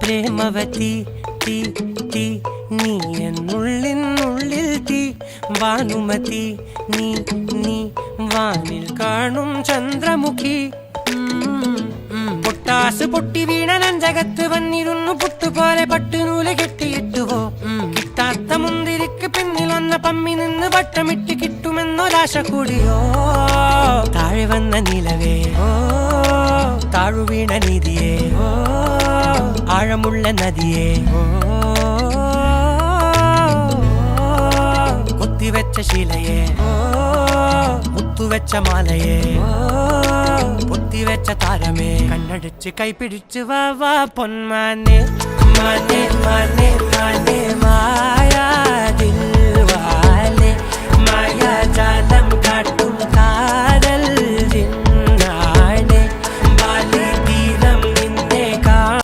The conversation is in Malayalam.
പ്രേമവതി തീ തീ നീ എന്നുള്ളിൽ തീ ഭാനുമതി നീ നീ വാനിൽ കാണും ചന്ദ്രമുഖി പൊട്ടാസ് പൊട്ടി വീണ നെഞ്ചകത്ത് വന്നിരുന്നു പുട്ടുപോലെ പട്ടുനൂല് കെട്ടിയിട്ടുവോ കിട്ടാത്ത മുന്തിരിക്ക് പിന്നിൽ വന്ന പമ്മി നിന്ന് വട്ടമിട്ട് കിട്ടുമെന്നൊരാശ കൂടിയോ താഴെ വന്ന നിലവേ ഓ താഴു വീണ നിധിയേ ഓ ആഴമുള്ള നദിയേ ഓ കൊത്തിവെച്ച ശിലയേ ഓ മുത്തുവെച്ച മാലയേ ഓ പൊത്തിവെച്ച താരമേ കണ്ണടിച്ച് കൈപിടിച്ച് വാ വാ പൊന്മാനെ മാനെ മാനെ മാനെ മായാ ദിൽവാലെ മായാ ജാല